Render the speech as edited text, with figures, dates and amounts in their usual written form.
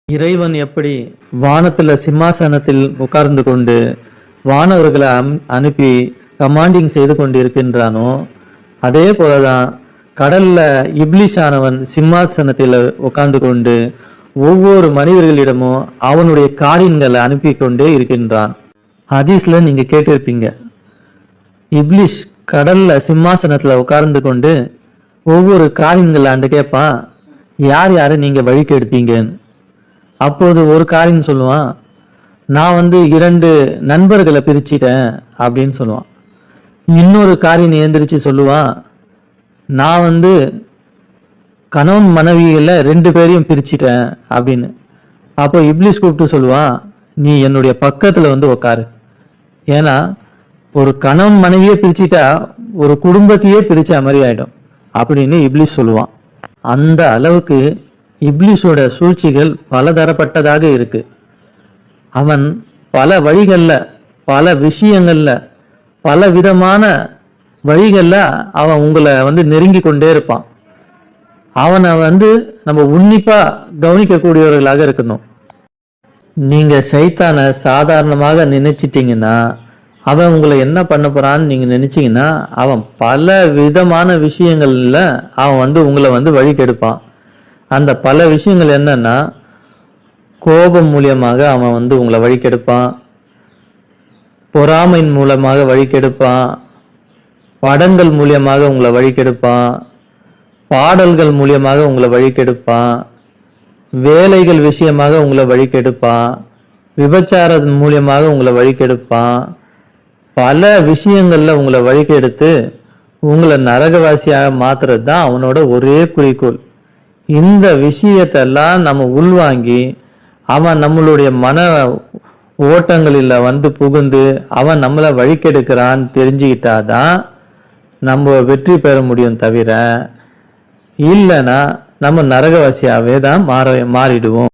இறைவன் எப்படி வானத்துல சிம்மாசனத்தில் உட்கார்ந்து கொண்டு வானவர்களை அனுப்பி கமாண்டிங் செய்து கொண்டு இருக்கின்றானோ, அதே போலதான் கடல்ல இப்லிஷானவன் சிம்மாசனத்தில் உட்கார்ந்து கொண்டு ஒவ்வொரு மனிதர்களிடமும் அவனுடைய காரியங்களை அனுப்பி கொண்டே இருக்கின்றான். ஹதீஸ்ல நீங்க கேட்டிருப்பீங்க, இப்லிஷ் கடல்ல சிம்மாசனத்துல உட்கார்ந்து கொண்டு ஒவ்வொரு காரியங்களை ஆண்டு கேட்பான், யார் யாரை நீங்க வழிக்கு எடுத்தீங்கன்னு. அப்போது ஒரு காரியம் சொல்லுவான், நான் 2 நண்பர்களை பிரிச்சிட்டேன் அப்படின்னு சொல்லுவான். இன்னொரு காரியம் எந்திரிச்சு சொல்லுவான், நான் கணவன் மனைவியில 2 பேரையும் பிரிச்சிட்டேன் அப்படின்னு. அப்போ இப்லிஸ் கூப்பிட்டு சொல்லுவான், நீ என்னுடைய பக்கத்துல உக்காரு. ஏன்னா ஒரு கணவன் மனைவியே பிரிச்சிட்டா ஒரு குடும்பத்தையே பிரிச்ச மாதிரி ஆயிடும் அப்படின்னு இப்லிஸ் சொல்லுவான். அந்த அளவுக்கு இப்லிஸோட சூழ்ச்சிகள் பலதரப்பட்டதாக இருக்கு. அவன் பல வழிகள்ல, பல விஷயங்கள்ல, பல விதமான வழிகள்ல அவன் உங்களை நெருங்கி கொண்டே இருப்பான். அவனை நம்ம உன்னிப்பா கவனிக்கக்கூடியவர்களாக இருக்கணும். நீங்க சைத்தானை சாதாரணமாக நினைச்சிட்டீங்கன்னா, அவன் உங்களை என்ன பண்ண போறான்னு நீங்க நினைச்சீங்கன்னா, அவன் பல விதமான விஷயங்கள்ல அவன் உங்களை வழி கெடுப்பான். அந்த பல விஷயங்கள் என்னன்னா, கோபம் மூலியமாக அவன் உங்களை வழி கெடுப்பான், பொறாமையின் மூலமாக வழி கெடுப்பான், படங்கள் மூலியமாக உங்களை வழி கெடுப்பான், பாடல்கள் மூலியமாக உங்களை வழி கெடுப்பான், வேலைகள் விஷயமாக உங்களை வழி கெடுப்பான், விபச்சார மூலியமாக உங்களை வழி கெடுப்பான். பல விஷயங்கள்ல உங்களை வழி கெடுத்து உங்களை நரகவாசியாக மாத்துறது தான் அவனோட ஒரே குறிக்கோள். இந்த விஷயத்தெல்லாம் நம்ம உள்வாங்கி அவன் நம்மளுடைய மன ஓட்டங்களில் புகுந்து அவன் நம்மளை வழிக்கெடுக்கிறான்னு தெரிஞ்சுக்கிட்டாதான் நம்ம வெற்றி பெற முடியும். தவிர இல்லைன்னா நம்ம நரகவாசியாவே தான் மாறிடுவோம்.